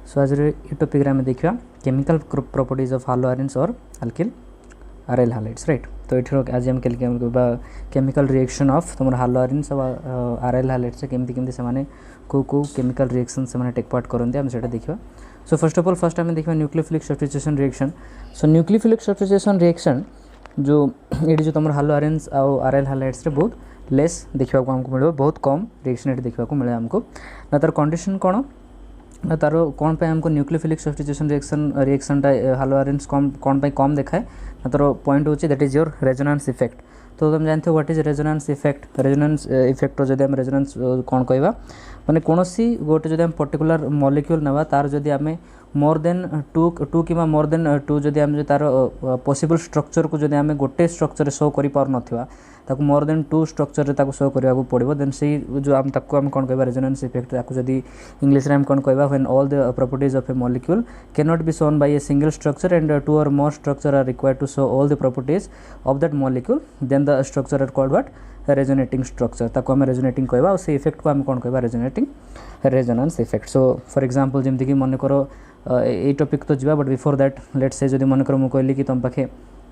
सो आज ये टॉपिक आम देखा chemical properties of hello irons और अल्किल आरएल हालाइड्स राइट। तो ये आज आम केमिकल रिएक्शन ऑफ तुम हालो आयरन्स और आरएल हालाइड्स केमती केमती से को केमिकल रिएक्शन से टेक पार्ट करते आम सेटा देखा। So first of all first आम देखा न्यूक्लियोफिलिक सब्स्टिट्यूशन रिएक्शन। सो न्यूक्लियोफिलिक सब्स्टिट्यूशन रिएक्शन जो ये जो तुम हालो आयरन्स और आरएल हालाइड्स बहुत लेस देखा आमको मिले, बहुत कम रिएक्शन ये देखा मिले आमको ना। तार कंडीशन कौन ना तार कौन पे हमको न्यूक्लियोफिलिक सब्स्टिट्यूशन रिएक्शनटा हालो आयरन्स कौन पे कम देखाए ना। तार पॉइंट होची that is your resonance effect. तो तुम जानते हो what is resonance effect. Resonance effect जब आम रेजोनेंस कौन कहवा माने कोनोसी गोटे जब पर्टिकुलर मॉलिक्यूल नवा तार जब आम मोर देन टू कि मोर देन टू जब आम तार पॉसिबल स्ट्रक्चर को जब आम गोटे स्ट्रक्चर शो कर पार नथिबा ताकू मोर देन टू स्ट्रक्चर ताकू शो करने को पड़ो देन से जो आम ताकू आम कौन कहवा रेजोनेंस इफेक्ट। ताकू जदि इंग्लिश रे आम कौन कहवा when all the properties of a molecule can not be shown by a single structure and two or more structures are required to show all the properties of that molecule then the structures are called what resonating structure. ताकू आम resonating कहवा और से effect को आम कौन कहवा resonating resonance effect. So for example जमती कि मन कर ये टॉपिक तो जीवा but before that let's say जदि मन कर मु कहली कि तुम पाखे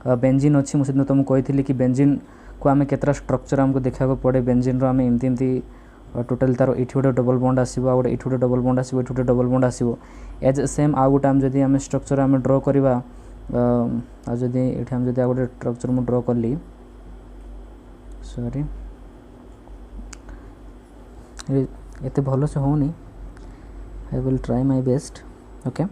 बेंजीन अच्छी मुझे तुमको कही कि बेंजीन को आम केतरा स्ट्रक्चर आमको देखा पड़े। बेंजीन रो आम एमती एमती टोटाल तार ये गोटे डबल बॉन्ड आसो आ गए ये गोटे डबल बॉन्ड आसो ये गोटे डबल बॉन्ड आसो एज सेम आउ गोटे आम जदि आम स्ट्रक्चर आम ड्र करवा जदि ये आम जदि गोटे स्ट्रक्चर मुझे ड्र कली सॉरी ये भल से होनी I will try my best okay.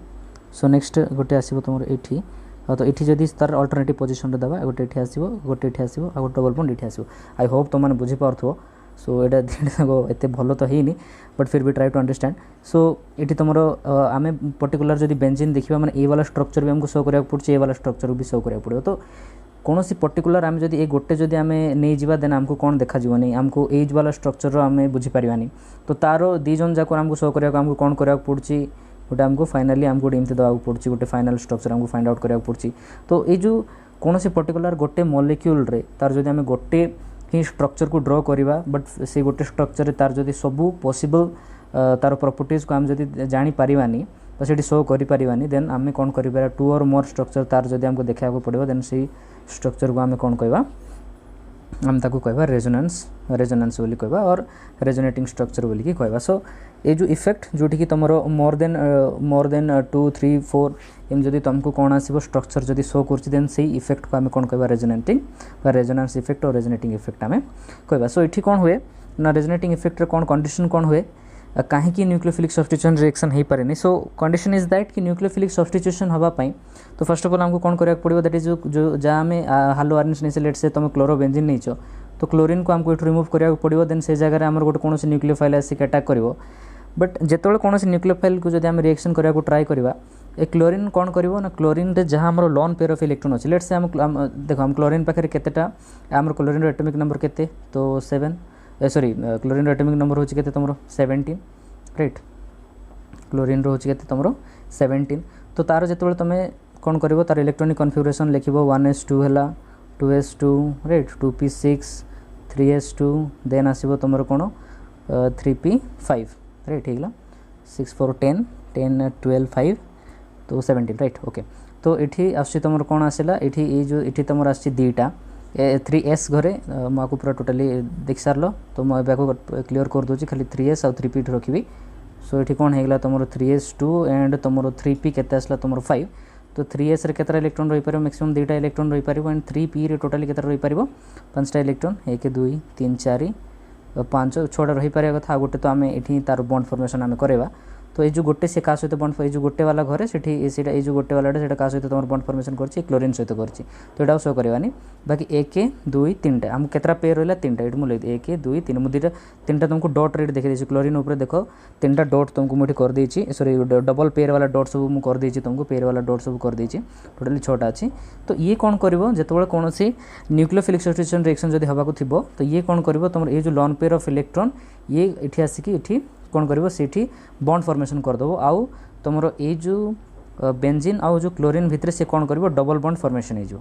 So next गोटे आसो तुम ये तो ये जदि तार अल्टरनेटिव पोजिशन दबा गोटे ये आसो गोटे ये आसो आ गोटे डबल बॉन्ड ये आसो। आई होप तुम मैंने बुझीपार। सो यहाँ एत भल तो है बट फिर भी ट्राई टू अंडरस्टैंड। सो ये तुम आम पर्टिकुलर जदि बेंजीन देखा मैंने ये वाला स्ट्रक्चर भी हमको शो करा पड़े ये वाला स्ट्रक्चर भी शो करा पड़ो। तो कौन सी पर्टिकुलर आम जब ये गोटे जदि आम नहीं जावा देन आमको कौन देखा नहीं आमको एज वाला स्ट्रक्चर आम बुझीपारानी। तो तार दी जन जाक आमको शो करा आमको कौन करा पड़ी गोटे आमको फाइनाली आमको गोटे एमती देवाक पड़ी गोटे फाइनाल स्ट्रक्चर आमको फाइंड आउट करा पड़ी। तो ये जो कौन सी पर्टिकुलर गोटे मॉलिक्यूल रे तार जदि आम गोटे ही स्ट्रक्चर को ड्र करवा बट से गोटे स्ट्रक्चर तार जदि सबू पॉसिबल तार प्रॉपर्टीज को आम जदि जानी पारिबानी तो सेठी शो करि पारिबानी देन आम कौन करिबा टू और मोर स्ट्रक्चर तार जदि आमको देखा पड़ो देन से स्ट्रक्चर को आम कौन कहवा आम ताकू कहवा रेजोनेंस बोली कहवा और रेजोनेटिंग स्ट्रक्चर बोली कहवा। सो ये जो इफेक्ट जोटी कि तुम मोर देन 2 3 4 एम जदि तुमको कौन आसो स्ट्रक्चर जदि शो कर देन से इफेक्ट को आम कौन कहवा रेजोनेटिंग रेजोनेंस इफेक्ट और रेजोनेटिंग इफेक्ट आम कहवा। सो ये कौन हुए ना रेजोनेटिंग इफेक्ट कौन कंडीशन कौन हुए कहीं न्यूक्लियोफिलिक सब्स्टिट्यूशन रिएक्शन हो पारे। सो कंडीशन इज दैट कि न्यूक्लियोफिलिक सब्स्टिट्यूशन हवापाई तो फर्स्ट ऑफ ऑल हमको कौन करा पड़ो दैट इज जो जहाँ आम हालो आयरन्स नहीं लेट से तुम क्लोरोबेंजीन नहीं तो क्लोरीन को हमको ये रिमूव करा पड़ो देन से जगह आम गोटे कौन न्यूक्लियोफाइल आसिक अटाक कर बट जिते कौन न्यूक्लियोफाइल को जब आम रिएक्शन करा ट्राए करवा ए क्लोरीन कौन कर ना क्लोरीन रे जहाँ आम लोन पेयर ऑफ इलेक्ट्रॉन अच्छे लेट से देखो हम क्लोरीन पाखे केतेटा आम क्लोरीन एटॉमिक नंबर केते तो 7 सॉरी क्लोरीन एटॉमिक नंबर होची केते तुम 17 राइट क्लोरीन होची केते तुम 17। तो तार जिते तुम कौन कर तार इलेक्ट्रॉनिक कन्फिगरेशन लिख 1s2 है 2s2 right 2p6 3s2 then आसो तुम कौन 3p5 राइट हो 6 4 10 10 12 5 तो 17 राइट ओके। तो ये आस तुम कौन आसला ये जो ये तुम आस दीटा 3s घरे मुझे पूरा टोटाली देख सार तो मुझे क्लीयर कर दूसरी खाली 3s और 3p रखी। सो ये कौन होगा तुम 3s2 एंड तुम 3p केते आसला तुम 5 तो 3s रे केतरा इलेक्ट्रॉन रही पार मैक्सिमम 2टा इलेक्ट्रॉन रही पार एंड 3p रे टोटाली केतरा रही पार 5टा इलेक्ट्रॉन 1 2 3 4 5 6टा रही पार कथा गोटे तो आम ये तार बॉन्ड फॉर्मेशन आम करवा। तो ये जो गोटे से क्या सहित बॉन्ड जो गोटे वाला घरे से जो गोटे वाला से क्या सहित तुम बॉन्ड फॉर्मेशन कर क्लोरीन सहित कर तो यहाँ शो करवानी बाकी 1 2 3टा आम केतरा पेयर रहा 3टा ये मुझे 1 2 3 मुझे 3टा तुमको डॉट रेट देखी क्लोरीन उपर देख 3टा डॉट तुमको मुझे कर देछि सॉरी डबल पेयर वाला डॉट सब मुझे कर देछि तुमको पेयर वाला डॉट सब कर देछि टोटाली 6टा अच्छी। तो ये कौन कर जो कौन सी न्यूक्लियोफिलिक सब्स्टिट्यूशन रिएक्शन जब होगा तो ये कौन कर तुम ये जो लॉन पेयर ऑफ इलेक्ट्रॉन ये ये आसिकी ये कौन कर से बॉन्ड फॉर्मेशन करदेव आउ तुम ये जो बेंजीन आउ जो क्लोरीन भितर से कौन कर डबल बॉन्ड फॉर्मेशन हो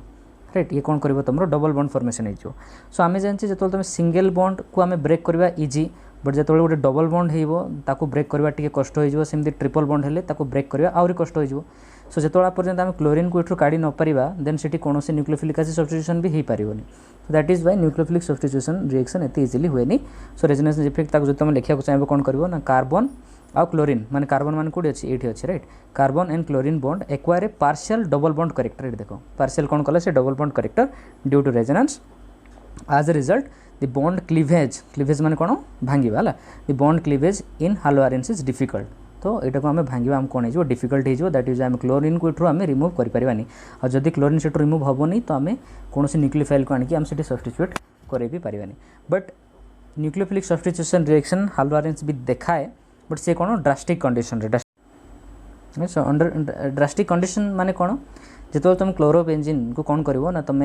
राइट ये कौन कर तुम डबल बॉन्ड फॉर्मेशन हो सो आम जानते जो तुम सिंगल बॉन्ड को आम ब्रेक करवा इजी बट जो गोटे डबल बॉन्ड हो ब्रेक करवा टी कष्ट होमती ट्रिपल बॉन्ड हेले ब्रेक करवा आहरी कष्ट हो सो जो पर्यटन आम क्लोरीन को इठू काढ़ी न पारिबा देन से कौन न्यूक्लियोफिलिक एसिड सब्स्टिट्यूशन भी हो पारिबनी so that is why nucleophilic substitution reaction एत इजिली हुए सो रेजोनेंस इफेक्ट जो तुम लिखा चाहिए कौन कर ना कार्बन आउ क्लोरीन माने कार्बन मान कोडी अछि एठी अछि right carbon and chlorine bond acquire a partial double bond character एठी देखो पार्शियल कोन कला से double bond character due to resonance as a result the bond cleavage माने कोन भांगीबा हला the bond cleavage in haloarenes is difficult तो यहाँ को आम भांगा आम कौन हो डिफिकल्ट हो दैट इज आम क्लोरीन को इठू आम रिमूव करें आदि क्लोरीन से रिमूव हेनी तो आम कौन न्यूक्लियोफाइल को आनिक आम से सब्स्टिट्यूट कर भी पारानी बट न्यूक्लियोफिलिक सब्स्टिट्यूशन रिएक्शन हालोआरेन्स भी देखाए बट से कौन drastic condition so under drastic condition माने कौन जो तुम क्लोरोबेंजीन को कौन कर ना तुम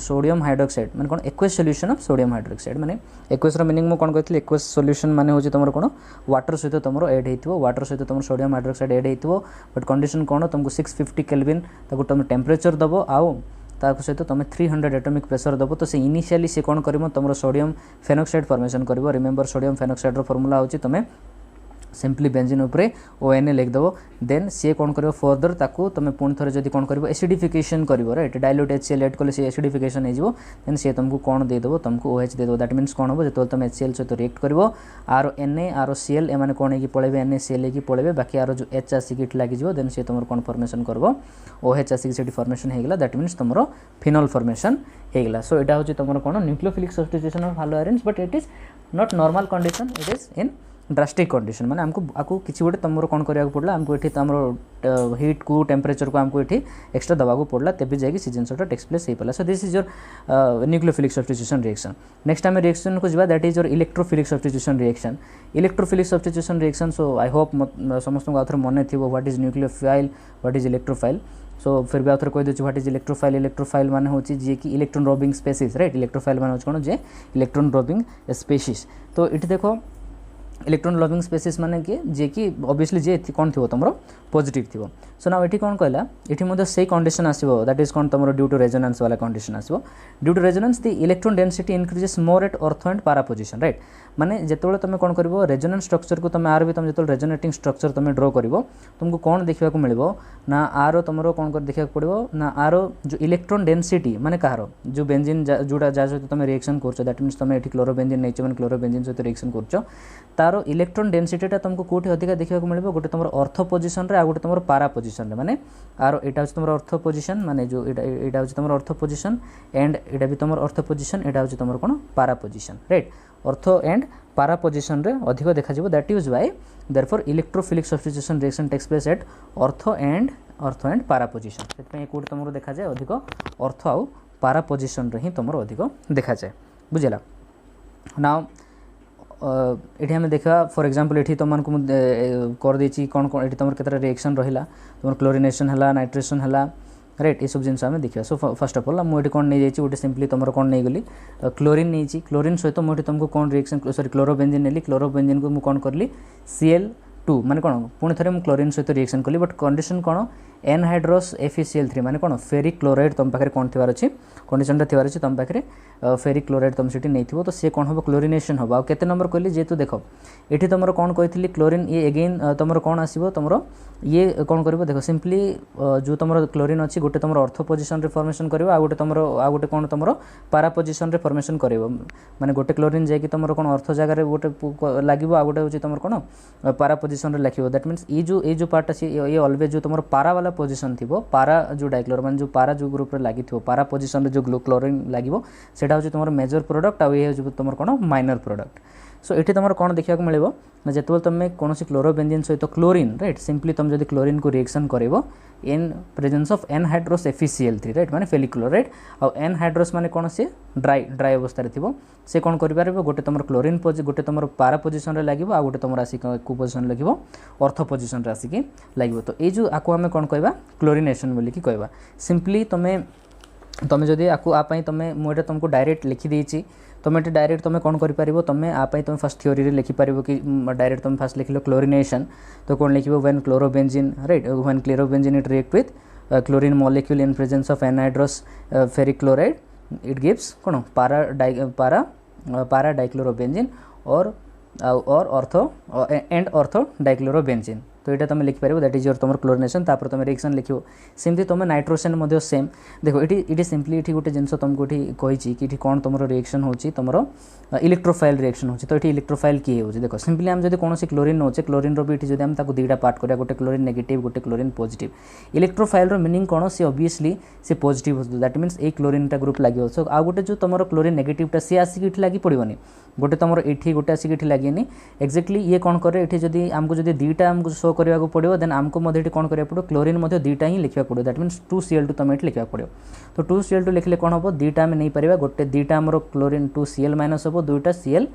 सोडियम हाइड्रोक्साइड माने कौन aqueous solution of sodium hydroxide माने एक्वेस मीनिंग मु कौन कहती एक्वेस सॉल्यूशन माने हो तुम कौन वाटर सहित तुम ऐड हो वाटर सहित तुम सोडियम हाइड्रोक्साइड ऐड हो बट कंडीशन कौन तुमको 650 केल्विन तुम टेम्परेचर दब आउ सहित तुम 300 एटॉमिक प्रेशर दब तो से इनिशियली से कौन कर तुम सोडियम फेनोक्साइड फॉर्मेशन कर रिमेंबर सोडियम फेनोक्साइड रो फॉर्मूला होची तुम सिंपली बेंजीन उपरे ONA लिखिदेव देन सी कौन कर फर्दर ताकू तुम पुणी थे जब कौन कर एसिडिफिकेशन कर राइट डाइल्यूट HCl ऐड कले एसिडिफिकेशन हो देन सी तुमको कौन देदेव तुमको OH देदेव दैट मीन्स कौन हम जो तुम HCl सहित रिएक्ट कर आर Na आर Cl एम कौन हो पड़े NaCl हो पड़े बाकी आर जो H आसिक लगे देन सी तुम कौन फॉर्मेशन कर OH आसिक से फॉर्मेशन होगा दैट मीन्स तुम फिनोल फॉर्मेशन होगा सो यहाँ हूँ तुम कौन nucleophilic substitution of haloarenes but it is not normal condition it is in drastic condition माने हमको आपको किसी गोटे तुम कौन करा पड़ा हमको ये तुम हीट को टेम्परेचर को हमको ये एक्सट्रा दवा पड़ा तेज जाकि से जिनसा टेक्स प्लेस हो पाला so this is your nucleophilic substitution reaction next आम रिएक्शन को जा that is your electrophilic substitution reaction so I hope समस्त आउे मन थी what is nucleophile what is electrophile so फिर भी आउे कहीदे व्हाट इज इलेक्ट्रोफाइल माने होची जे कि electron robbing species right electrophile माने होची कोन जे इलेक्ट्रॉन रोबिंग स्पेसीज तो इट देखो इलेक्ट्रॉन लविंग स्पेसीज माने कि जे कि ऑब्वियसली जे कौन थी तुम पॉजिटिव थी सो ना ये कौन कहला ये से कंडीशन आसो दैट इज कौन तुम ड्यू टू रेजोनेंस वाला condition also due to resonance the electron density increases more at ortho and para position right माने जिते तुम कौन कर रेजोनेंस स्ट्रक्चर को तुम आर भी तुम जो रेजोनेटिंग स्ट्रक्चर तुम ड्र कर तुमको कौन देखा मिल ना आर तुम कौन कर देखा पड़ो ना आर जो इलेक्ट्रॉन डेंसिटी माने कहार जो बेंजीन जोड़ा जहाँ सहित तुम रिएक्शन कर दैट मीन्स तुम ये क्लोरोबेंजीन नहीं मैंने क्लोरोबेंजीन सहित रिएक्शन कर तार इलेक्ट्रॉन डेंसिटीटा तुमको कौटी अधिक देखा मिले गोटे तुम अर्थ पोजिशन रे आ गोटे तुम पारा पोजिशन माने आर यहाँ हूँ तुम अर्थ पोजिशन माने जो यहाँ हूँ तुम अर्थ पोजिशन एंड यहाँ भी तुम अर्थ पोजिशन यहाँ हूँ तुम कौन para position right ortho and para position रे अधिक देखा that is why therefore electrophilic substitution reaction takes place at ortho and para position से कौट तुम देखा जाए अधिक अर्थ आउ पारा पोजिशन रे ही तुम अधिक देखा जाए बुझेगा नाउ ये आम देखा फॉर एग्जांपल ये तुमको कर देची कौन कौन ये तुम केतरा रिएक्शन रहा तुम क्लोरिनेशन है नाइट्रेशन है राइट ये सब जिन आम देखा सो फर्स्ट ऑफ ऑल मुझे कौन नहीं गोटे सिंपली तुम कौन नहीं गली क्लोरीन नहीं क्लोरीन सहित मुझे तुमको कौन रिएक्शन सॉरी क्लोरोबेंजीन नेली क्लोरोबेंजीन को मुझे कौन करली Cl2 माने कौन पुणी थे मुझे क्लोरीन सहित रिएक्शन कली बट कंडीशन कौन एनहाइड्रोस FeCl3 माने कौन फेरिक क्लोराइड तुम पाखे कौन थी अच्छी कंडीशन थी अच्छी तुम पाखे फेरिक क्लोराइड तुम से नहीं थो तो सी कौन हम क्लोरिनेशन हम आ केते नंबर कहली जेहेतु देख ये तुम कौन कही क्लोरीन ये एगेन तुम कौन आसो तुम ये कौन कर देख सिंपली जो तुम क्लोरीन अच्छी गोटे तुम अर्थ पोजिशन फॉर्मेशन कर गोटे तुम गोटे कौन तुम पारा पोजिशन फॉर्मेशन कर माने गोटे क्लोरीन जाकि तुम कौन अर्थ जगह गोटे लगे आ गोटे हूँ तुम कौन पारा पोजिशन लिख दैट मीन्स ये पार्ट अच्छी ये ऑलवेज जो तुम पारा वाला पोजिशन थी पारा जो डाइक्लोर मान जो पारा जो ग्रुप लगी पारा पोजिशन जो क्लोरीन लगे सेटा हूँ तुम मेजर प्रोडक्ट आउ ये तुम कौन माइनर प्रोडक्ट सो ये तुम कौन देखा मिले ना जो तुम कौन क्लोरोबेंजीन सहित क्लोरीन राइट सिंपली तुम जब क्लोरीन को रिएक्शन कर in presence of anhydrous FeCl3 right माने फेरिक क्लोराइड आउ एनहाइड्रोस माने कौन से ड्राई अवस्था थी से कौन कर गोटे तुम क्लोरीन गोटे तुम पारा पोजिशन लगे आ गोटे तुम आसिक को पोजिशन लगे अर्थ पोजिशन आसिक लगे तो ये जो आपको आम कौन कहवा क्लोरिनेशन बोलिकी कहवा सिंपली तुम जदि आपको आपाई तुम मुझे तुमको डायरेक्ट लिखिदेची तुम ये डायरेक्ट तुम कौन कर तुम आपाई तुम फर्स्ट थ्योरी रे लिखिपार कि डायरेक्ट तुम फर्स्ट लिखल क्लोरिनेशन तो कौन लिख when chlorobenzene right when chlorobenzene it react with chlorine molecule in presence of anhydrous ferric chloride it gives कौन para dichlorobenzene or ortho and ortho dichlorobenzene तो यहाँ तुम लिखिपर दैट इज योर तुम क्लोरिनेशन तापर तुम रिएक्शन लिख सेमती तुम नाइट्रोजन सेम देखो ये सिंपली ये गोटे जिन तुमको ये कि कौन तुम रिएक्शन हो तुम इलेक्ट्रोफाइल रिएक्शन हो तो ये इलेक्ट्रोफाइल किए हो देखो सिंपली आम जब कौन क्लोरीन नौचे क्लोरीन भी ये जब आम दुईटा पार्ट करा गोटे क्लोरीन नेगेटिव गोटे क्लोरीन पॉजिटिव इलेक्ट्रोफाइल मीनिंग कौन सी ऑब्वियसली सी पॉजिटिव हो दैट मीन्स ए क्लोरीनटा ग्रुप लगे सो आ गोटे जो तुम क्लोरीन नेगेटिवटा सी आसिक ये लगी पड़ोनी गोटे तुम ये गोटे आसिक ये लगे एक्जाक्टली ये कौन करे ये जब आमको जब दुईटा आमको शो करने पड़ो देन आमको कौन करा पड़ो क्लोरीन दुईटा ही लिखा पड़ो दैट मीन्स 2Cl2 तुम ये लिखा पड़ो तो 2Cl2 लिखले कौन हम दुईटा आम नहीं पार गोटे दुईटा आम क्लोरीन 2Cl माइनस हम दुईटा Cl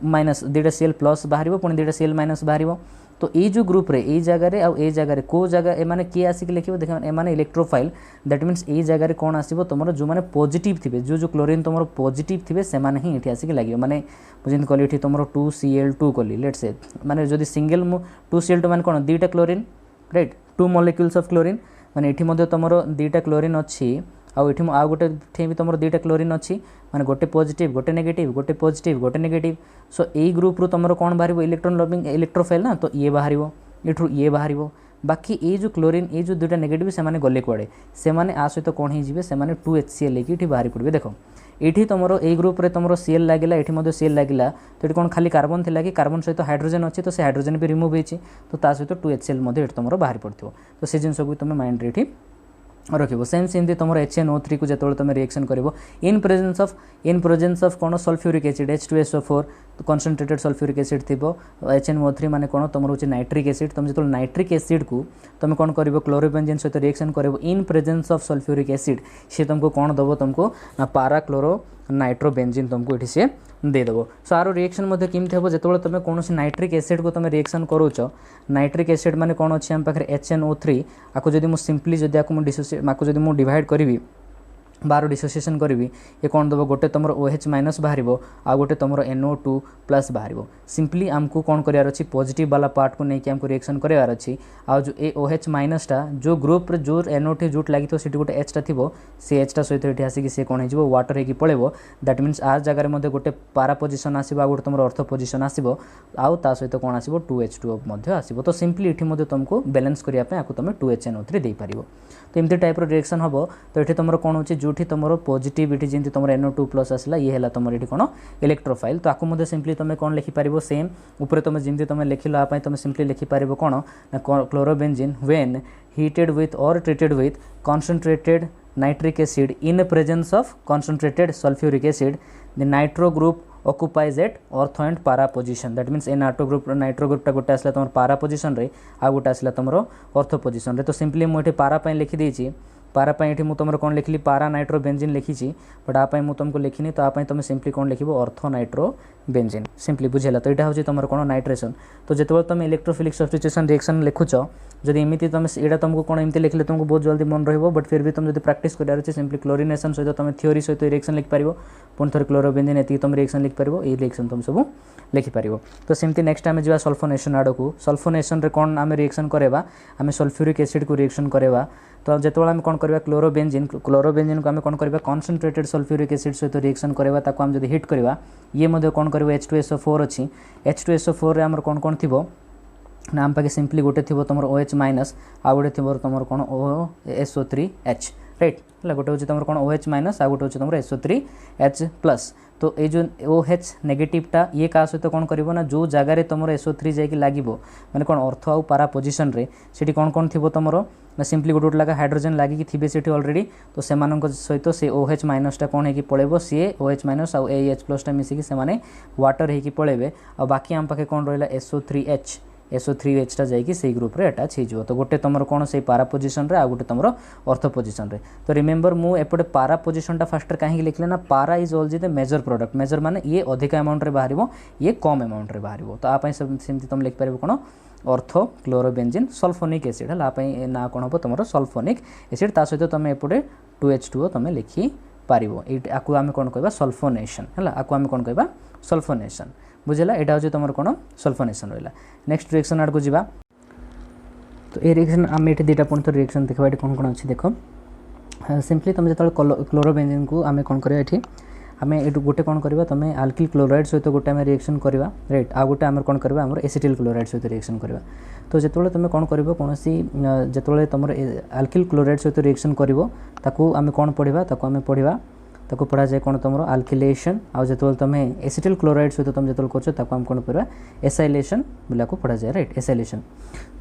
माइनस दुईटा Cl प्लस बाहर पुणी दुईटा Cl माइनस बाहर तो ये जो ग्रुप रे ये जगह आउ ए जगह को जगह एमाने किए आसिक लिखे देख एमाने इलेक्ट्रोफाइल दैट मीन्स ये जगह कौन आसो तुम जो मैंने पॉजिटिव थे जो जो क्लोरीन तुम पॉजिटिव थे से मैंने ही ये आसिक लगे माने मुझे कली ये तुम 2Cl2 कली लेट से माने जदि सिंगल 2Cl2 माने कौन दुईटा chlorine right 2 molecules of chlorine माने ये तुम दुईटा क्लोरीन अच्छी आउ गोटे भी तुम दुईटा क्लोरीन अच्छी माने गोटे पॉजिटिव गोटे नेगेटिव गोटे पॉजिटिव गोटे नेगेटिव सो यही ग्रुप रू तुम कौन बाहर इलेक्ट्रॉन लविंग इलेक्ट्रोफाइल ना तो ये बाहर ये ये बाहर बाकी ये जो क्लोरीन ये जो दुईटा नेगेटिव से गले कुआड़े से आ सहित कौन हो 2HCl लेकिन बाहर पड़े देख ये तुम यही ग्रुप रे तुम Cl लगे ये Cl लगे तो ये कौन खाली कार्बन थी कि कार्बन सहित हाइड्रोजन अच्छी तो से हाइड्रोजन भी रिमूव होती तो सहित 2HCl तुम बाहर पड़ो तो से जिन भी तुम माइंड रे रखिबो सेम सेमती तुम HNO3 को जो तुम रिएक्शन कर इन प्रेजेंस ऑफ कौन सल्फ्यूरिक एसिड H2SO4 तो कॉन्सनट्रेटेड सल्फ्यूरिक एसिड थी HNO3 माने कौन तुम हूँ नाइट्रिक एसिड तुम जो नाइट्रिक एसिड को तुम कौन कर क्लोरोबेंजीन सहित रिएक्शन कर in presence of sulphuric acid सी तुमको कौन दब तुमको ना पारा क्लोरो नाइट्रोबेंजीन तुमको ये सी देदेव सो आर रिएक्शन केमती हम जो तुम कौन नाइट्रिक एसिड को तुम रिएक्शन करोच नाइट्रिक एसिड माने कौन अच्छे आम पाखे HNO3 आपको जब मुझे सिंपली जब आपको जब मुझे डिवाइड करी बार डिसोसिएशन करी ये कौन दब गोटे तुम OH माइनस बाहर आ गोटे तुम NO2 प्लस बाहर सिंपली आमको कौन करार अच्छी पॉजिटिव वाला पार्ट को लेकिन आमको रिएक्शन करार अच्छी आ जो ए OH माइनसटा जो ग्रुप रे जो NO2 जोट लगी सी गोटे H टा थी से H टा सहित ये आसिक सी कौन हो वाटर होगी पड़ेब दैट मीन्स आ जगह गोटे पारा पोजिशन आसो गोटे तुम अर्थ पोजिशन आसो आउ ता सहित कौन आसो 2H2O आसो तो सिंपली ये तुमको बैलेंस करने तुम 2HNO3 दे पार तो एमती टाइप रिएक्शन हम तो ये तुम कौन हो जो तुम पॉजिटिविटी जमी तुम NO2 प्लस आसला ये है तुम ये कौन इलेक्ट्रोफाइल तो आपको सिंपली तुम कौन लिखिपार सेम ऊपर तुम जमी तुम लिखिल आप तुम सिंपली लिखिपार कौन ना chlorobenzene when heated with or treated with concentrated nitric acid in presence of concentrated sulphuric acid the nitro group occupies at ortho and para position that means a nitro ग्रुपटा गोटे आसला तुम पारा पोजिशन रे आ गोटे आसला तुम ऑर्थो पोजिशन रे तो सिंपली मुझे पारा लिखिदेची पारा ये मुझे तुम कौन लिखली पारा नाइट्रोबेंजीन लिखी बट आप मुझे तुमको लिखिनी तो आप तुम सिंपली कौन लिख ऑर्थो नाइट्रोबेंजीन सिंपली बुझेगा तो यहाँ हूँ तुम कौन नाइट्रेशन तो जो तुम इलेक्ट्रोफिलिक सब्स्टिट्यूशन रिएक्शन लिखुच जब एमती तुम यहाँ तुमको कौन एमती लिखले तुमको बहुत जल्दी मन रही बट फिर भी तुम जो प्रैक्टिस करार अच्छे सिंपली क्लोरिनेशन सहित तुम थ्योरी सहित रिएक्शन लिखिपार पुणी थोड़ी क्लोरोबेंजीन ये तुम रिएक्शन लिखिपार ये रिएक्शन तुम सब लिखिपार तो सेमती नेक्स्ट आम जा सल्फोनेशन आड़ को सल्फोनेशन रे कौन आम रिएक्शन करवा आम सल्फ्यूरिक एसिड को रिएक्शन करवा तो जो आम कौन करवा क्लोरोबेंजीन को आम कौन करवा कॉन्सनट्रेटेड सल्फ्यूरिक एसिड सहित रिएक्शन करवा ताको आम जब हिट करवा ये कौन कर H2SO4 अच्छी H2SO4 आम कौन कौन थी ना आम पाखे सिंपली गोटे थी तुम OH माइनस आ गोटे थी तुम कौन SO3H राइट है गोटे हूँ तुम कौन OH माइनस आ गोटे हूँ तुम SO3H प्लस तो ये जो OH नेगेटिवटा ये क्या सहित कौन कर जो जगार तुम SO3 जाकि लगे मैंने कौन अर्थ आउ पारा पोजिशन रे सीटी कौन कौन थी तुम ना सिंपली गोटे गोटे लगा हाइड्रोजन लगिकी थे सीटी ऑलरेडी तो से सहित से OH माइनसटा कौन हो पड़े सी OH माइनस आउ AH प्लसटा मिसिकी से वाटर होगी पड़े आ बाकी आम पाखे कौन रहा SO3H टा जाकि से ग्रुप रे अटैच हो तो गोटे तुम कौन से पारा पोजिशन रे आ गोटे तुम अर्थ पोजिशन रे तो रिमेंबर मु एपटे पारा पोजिशनटा फास्ट कहीं लिखले ना para is always the major product major माने ये अधिक अमाउंट रे बाहर ये कम अमाउंट रे बाहर तो आप सेमती तुम लिखिपार कौन ऑर्थो क्लोरोबेंजीन सल्फोनिक एसिड है आप ना कौन हम तुम सल्फोनिक एसिड ता सहित तुम एपटे 2H2O तुम लिखिपार आपको आम कौन कह सल्फोनेशन है आपको आम कौन कह सल्फोनेशन बुझेगा यहाँ हूँ तुम कौन सल्फोनेशन रहा नेक्स्ट रिएक्शन आड़ को जा तो ये रिएक्शन आम ये दुटा पुणी तो रिएक्शन देखा ये कौन कौन अच्छी देख सिंपली तुम जो क्लोरोबेंजीन को आम कौन करा ये आम ये गोटे कौन करवा तुम आल्किल क्लोराइड सहित गोटे आम रिएक्शन करवा राइट आ गोटे आम कौन करवा आम एसिटिल क्लोराइड सहित रिएक्शन करवा तो जो तुम कौन कर कौन जो तुम आल्किल क्लोराइड सहित रिएक्शन कर कौन पढ़ा आम पढ़ा ताको पढ़ा जाए कौन तुम आल्किलेशन आउ जो तुम एसिटिल क्लोराइड सहित तुम जो कर कौन पढ़ा एसाइलेशन बोला को पढ़ा जाए राइट एसाइलेशन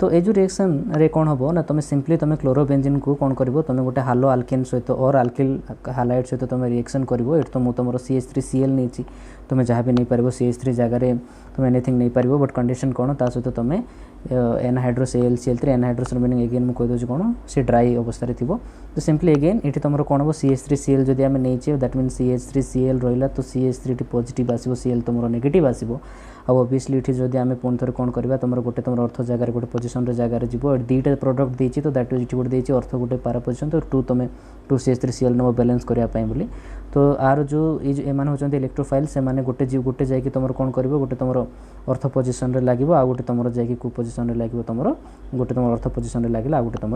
तो ये जो रिएक्शन रे कौन हम ना तुम सिंपली तुम क्लोरोबेंजीन को कौन कर तुम गोटे हालो आल्केन सहित और आल्किल हालाइड सहित तुम रिएक्शन कर तो मुझे तुम CH3Cl नहीं तुम जहाँ भी नहीं पार CH3 जगह तुम एनीथिंग नहीं पार बट कंडीशन कौन ता सहित तुम एनहाइड्रोस AlCl3 एनहाइड्रोस मीनिंग अगेन मुझे कहीदे कौन से ड्राई अवस्था थी तो सिंपली अगेन ये तुम कौन हम CH3Cl जदि आम नहीं दैट मीन CH3Cl रहा तो CH3 पॉजिटिव आसो Cl तुम नेगेटिव आसो ऑब्वियसली ये जदि आम पुणी थे कौन करवा तुम गोटे तुम अर्थ जगह गोटे पोजिशन जगह जीव दुईटा प्रोडक्ट देती तो दैट ये गोटे देती अर्थ गोटे पारा पोजिशन तो टू CH3Cl नब बैलेंस करने बोली तो आर जो एम होती इलेक्ट्रोफाइल से गोटे गोटे जाकि तुम कौन कर गोटे तुम अर्थ पोजिशन लगे आ गोटे तुम जाकि कौ पोजिशन लगे तुम गोटे तुम अर्थ पोजिशन लगे आ गोटे तुम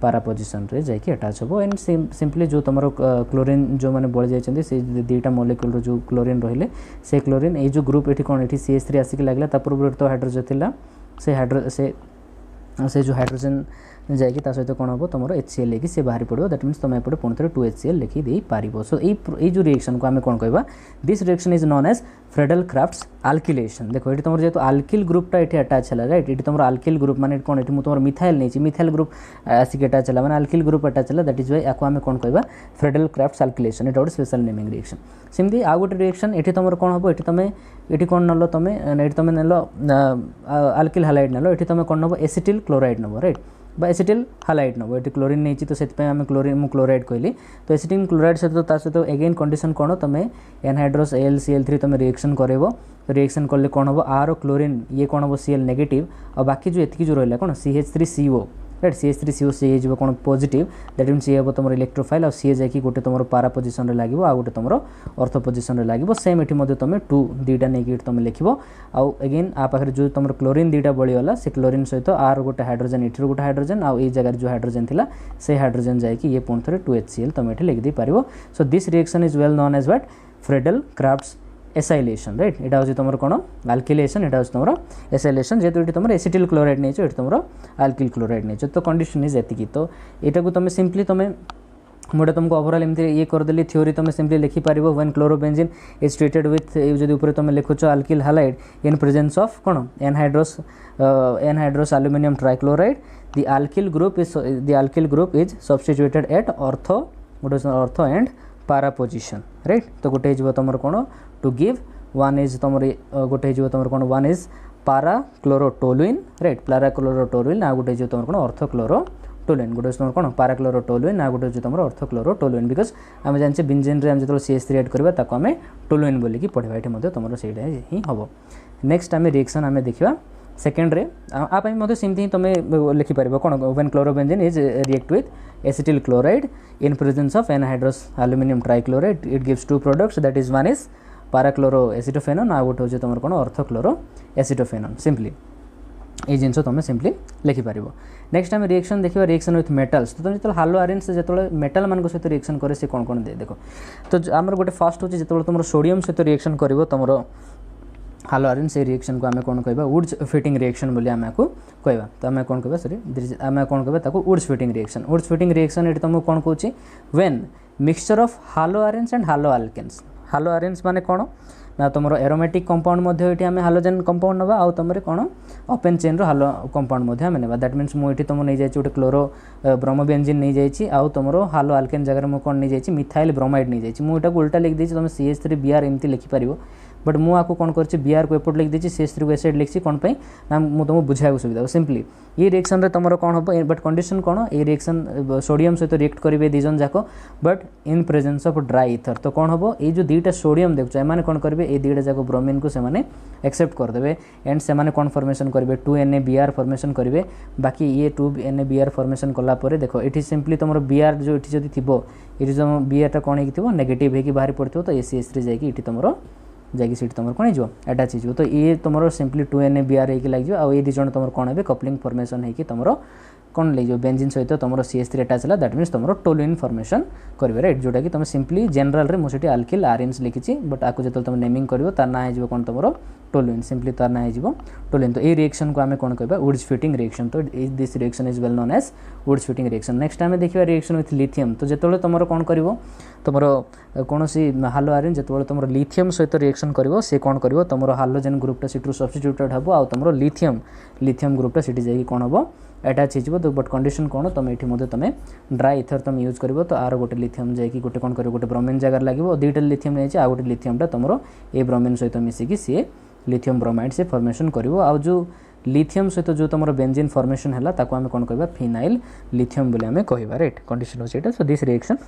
पारा पोजिशन जाकि अटैच हो एंड सिंपली जो तुम क्लोरीन जो मैंने बड़ी जाइए से दुईटा मॉलिक्यूल जो क्लोरीन रहिले से क्लोरीन ये जो ग्रुप ये कौन ये CH3 आसिक लगे पूर्व तो हाइड्रोजन थिला से जो हाइड्रोजन जाकि सहित कौन हम तुम HCl लेकिन से बाहरी पड़ो दैट मीन्स तुम एपटे पुणी थे 2HCl लिखी दे पार सो ये जो रिएक्शन को आम कौन कहवा this reaction is known as Friedel Crafts alkylation देखो ये तुम जो आल्किल ग्रुपटा ये अटैच है राइट ये तुम आल्किल ग्रुप माने कौन ये तुम मिथाइल नहीं मिथाइल ग्रुप आसिक अटैच है मैंने आल्किल ग्रुप अटैच है दैट इज वाई आम कौन कहवा फ्रेडल क्राफ्ट्स आल्किलेशन ये गोटे स्पेशल नेमिंग रिएक्शन सेमती आउ गोटे रिएक्शन ये तुम कौन हम ये कौन नल तुम ये तुम नेल आल्किल हालाइड नेल ये तुम कौन नब एसिटिल क्लोराइड नब राइट एसिटिल हालाइड नब ये क्लोरीन नहीं तो से आम क्लोराइड कहली तो एसिटिल क्लोराइड सहित सहित एगेन कंडीशन कौन तुम एनहाइड्रोस AlCl3 तुम रिएक्शन करेब तो रिएक्शन कले कौन हम आर क्लोरीन ये कौन हम Cl नेगेटिव और बाकी जो एतिकी जो रहा कौन CH3CO राइट CH3CO सी हो कौन पॉजिटिव दैट मीन सी हम तुम इलेक्ट्रोफाइल और सी जाकि गोटे तुम पारा पोजिशन लगे आ गोटे तुम अर्थ पोजिशन लगे सेम ये तुम टू दुईटा नहीं तुम लिख आउ अगेन आ पाखे जो तुम क्लोरीन दुईटा बड़ीगला से क्लोरीन सहित आर गोटे हाइड्रोजन ये गोटे हाइड्रोजन आउ ये जगह जो हाइड्रोजन थी से हाइड्रोजन जाकि ये पुणी थे 2HCl तुम ये लिखिदे पार so this reaction is well known as what Friedel Crafts acylation right यहाँ हूँ तुम कौन आल्किलेशन यहाँ हूँ तुम एसाइलेशन जेहेतु ये तुम एसिटिल क्लोराइड नहीं ये तुम आल्किल क्लोराइड नहीं तो कंडीशन इज एति तो यहाँ को तुम सिंपली तुम मुझे तुमको ओवरऑल एमती ये करदेली थ्योरी तुम सिंपली लिखिपार when chlorobenzene is treated with जो ऊपर तुम लिखुच alkyl halide in presence of कौन anhydrous aluminium trichloride the alkyl group is substituted at ortho गोटे ortho and para position right तो गोटे हो तुम कौन टू गिव वन इज तुम गोटे हो तुम कौन वन इज पारा क्लोरोटोलुइन राइट पारा क्लोरोटोलुइन आ गोटे तुम कौन अर्थ क्लोरोटोलुइन गोटे तुम कौन पारा क्लोरोटोलुइन आ गोटे तुम अर्थ क्लोरोटोलुइन बिकज आम जाने बेंजीन रे जो CH3 ऐड करवा ताको आम टोलुइन बोलिकी पढ़ा ये तुम से ही हम नेक्स्ट आम रिएक्शन आम देखा सेकेंड रे आप सेमती तुम लिखिपार कौन when chlorobenzene is react with acetyl chloride in presence of anhydrous aluminium trichloride it gives two products that is one is parachloro acetophenone आ गोटे हूँ तुम कौन अर्थक्लोरो एसिटोफेनोन सिंपली ये जिन तुम सिंपली लिखिपार नेक्स्ट आम रिएक्शन देखा रिएक्शन विथ मेटल्स तो तुम जो हालो आयरन्स जो मेटाल मान सहित रिएक्शन करे से कौन कौन दे देख तो आम गोटे फर्स्ट हूँ जो तुम सोडियम सहित रिएक्शन कर तुम हालो आयरन से रिएक्शन को आम कौन कहवा वुड्स फिटिंग रिएक्शन बोली आम को कहवा तो आम कौन कहवा सॉरी आम कौन कहवा वुड्स फिटिंग रिएक्शन ये तुमको कौन कहूँ when mixture of haloarenes and haloalkanes haloarenes माने कौन ना तुम एरोमेटिक कंपाउंड ये आम हालोजेन कंपाउंड नवा आउ तुम कौन ओपन चेन रो हालो कंपाउंड आम ना दैट मीन्स मुझे तुम नहीं जाइए गोटे क्लोरो ब्रोमोबेंजीन नहीं जाइए आउ तुम हालो आल्केन जगह मुझे कौन नहीं जाइए मिथाइल ब्रोमाइड नहीं जाइए मुझे उल्टा लिख देती तुम CH3 Br एमती लिखिपार बट मुझे आपको कौन कर Br को एपट लिख देती CH3 को एसिड लिखी कौन ना मुझे तुमको बुझाई सुविधा सिंपली ये रिएक्शन तुम कौन हम बट कंडीशन कौन ये रिएक्शन सोडियम सहित रिएक्ट करेंगे दीजन जाक but in presence of dry ether तो कौन हम ये जो दुईटा सोडियम देखो एम कौन करेंगे ये दुईटा जाक ब्रोमीन को से एक्सेप्ट करदे एंड से कौन फॉर्मेशन करेंगे 2NaBr फॉर्मेशन करेंगे बाकी ये 2NaBr फॉर्मेशन कलापर देखो ये सिंपली तुम Br जो ये थी ये जो Br कौन हो नेगेटिव होगी बाहरी पड़ो तो ये CH3 जाकि तुम जाकि सीट तुम कौन हो अटैच हो ये तुम सिंपली 2NaBr लगे आउ ये दिज तुम कौन है कपलिंग फॉर्मेशन होगी तुम कौन ले बेंजीन सहित तुम CH3 अटैच है दैट मीन्स तुम टोलुइन फॉर्मेशन करेंगे राइट जोटा कि तुम सिंपली जनरल रे मुझे आल्किल आरएनएस लिखी बट आपको जो तुम नेमिंग करो तार ना हो कौन तुम टोलुइन सिंपली तार ना हो टोलुइन। तो ये रिएक्शन को आम कौन कहबा वुड्स फिटिंग रिएक्शन। तो this reaction is well known as Wurtz Fittig reaction. Next आम देखिए रिएक्शन विथ लिथियम। तो जो तुम कौन कर तुम कौन हालो आयरन जो तुम लिथियम सहित रिएक्शन कर सी कौन कर तुम हालोजेन ग्रुपटा सीटू सब्स्टिट्यूटेड हम आ तुम लिथियम ग्रुपटा सीटी जाकि कौन हम अटैच हो। तो बट कंडीशन कौन तुम ये तुम ड्राई इथर तुम यूज कर तो आर गोटे लिथियम जाकि गोटे कौन कर गोटे ब्रोमीन जगह लगे दुईटा लिथियम नहीं आ गोटे लिथियमटा तुम ये ब्रोमीन सहित मिसिकी सी लिथियम ब्रोमाइड से फॉर्मेशन करिवो। आ जो लिथियम सहित जो तुम बेंजीन फॉर्मेशन है ताको आम कौन कहबा फिनाइल लिथियम बोले आम कहबा राइट कंडीशन होची एटा। सो दिस रिएक्शन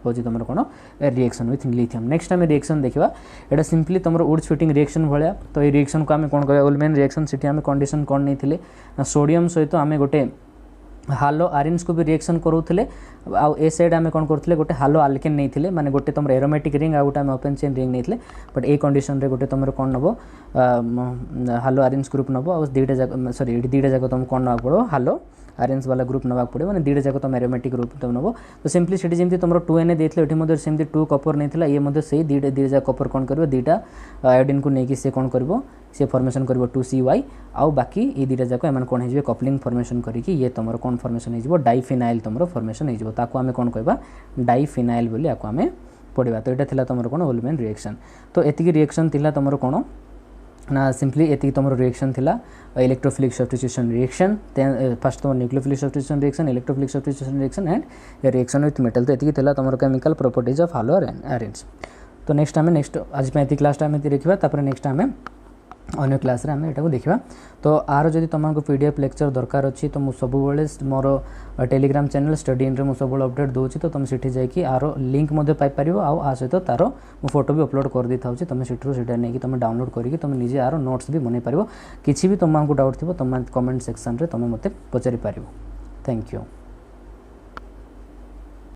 होची तुम कौन रिएक्शन विथ लिथियम। नेक्स्ट आम रिएक्शन देखा एटा सिंपली तुम वुड्स फिटिंग रिएक्शन भाया। तो ये रिएक्शन को आम कौन कहबा उलमेन रिएक्शन सिटी आम कंडीशन कौन नहीं सोडियम सहित आम गोटे हालो आरिन्स को भी रिएक्शन करूले आउ ए साइड आम कौन करते गोटे हालो आल्केन नहीं माने गोटे तुम एरोमेटिक रिंग आ गोटे आम ओपन चेन रिंग नहीं बट ए कंडीशन रे गोटे तुम कौन नब हालो आरिन्स ग्रुप नब आ दुईटा जाक सॉरी दुईटा जाक तुम कौन ना पड़ो हालो आरेंज वाला ग्रुप नवा पड़े मैंने दुईटा जाक तुम एरोमेटिक ग्रुप तुम नब। तो सिंपली से जमी तुम 2Na देते सेमती 2 कपर नहीं ये से दुईटा जाक कपर कौन कर दुईटा आयोडीन को लेकिन सी कौन कर सी फॉर्मेशन कर 2CY आउ बाकी ये दुईटा जाक एम कौन हो कपलिंग फॉर्मेशन करके ये तुम कौन फॉर्मेशन हो डाइफिनाइल तुम फॉर्मेशन हो आम कौन कहबा डाइफिनाइल बोली आको आम पढ़ा। तो यहाँ तुम कौन उलमेन रिएक्शन। तो एतिकी रिएक्शन थिला तुम कौन ना सिंपली एति तुम रिएक्शन थिला इलेक्ट्रोफिलिक सब्स्टिट्यूशन रिएक्शन फर्स्ट तुम nucleophilic substitution reaction electrophilic substitution reaction and reaction with metal. तो एति थिला तुम chemical properties of hello irons. तो नेक्स्ट आम नेक्स्ट आज मैं क्लास आम देखा तापर नेक्स्ट आम अन्य क्लास रे आम एटा देखा। तो आर जदि तुमको PDF लेक्चर दरकार अच्छी तो मुझे सब मोर टेलीग्राम चैनल स्टडी इन रे सब अपडेट दूसरी। तो तुम सीठी जाकि आर लिंक पाइपर आ सहित तार मु फोटो भी अपलोड कर दी था तुम सीटा नहीं तुम डाउनलोड करके तुम निजे आर नोट्स भी बनई पार। किसी भी तुमको डाउट थी तुम कमेंट सेक्शन रे तुम मते पचारि पारिबो। Thank you.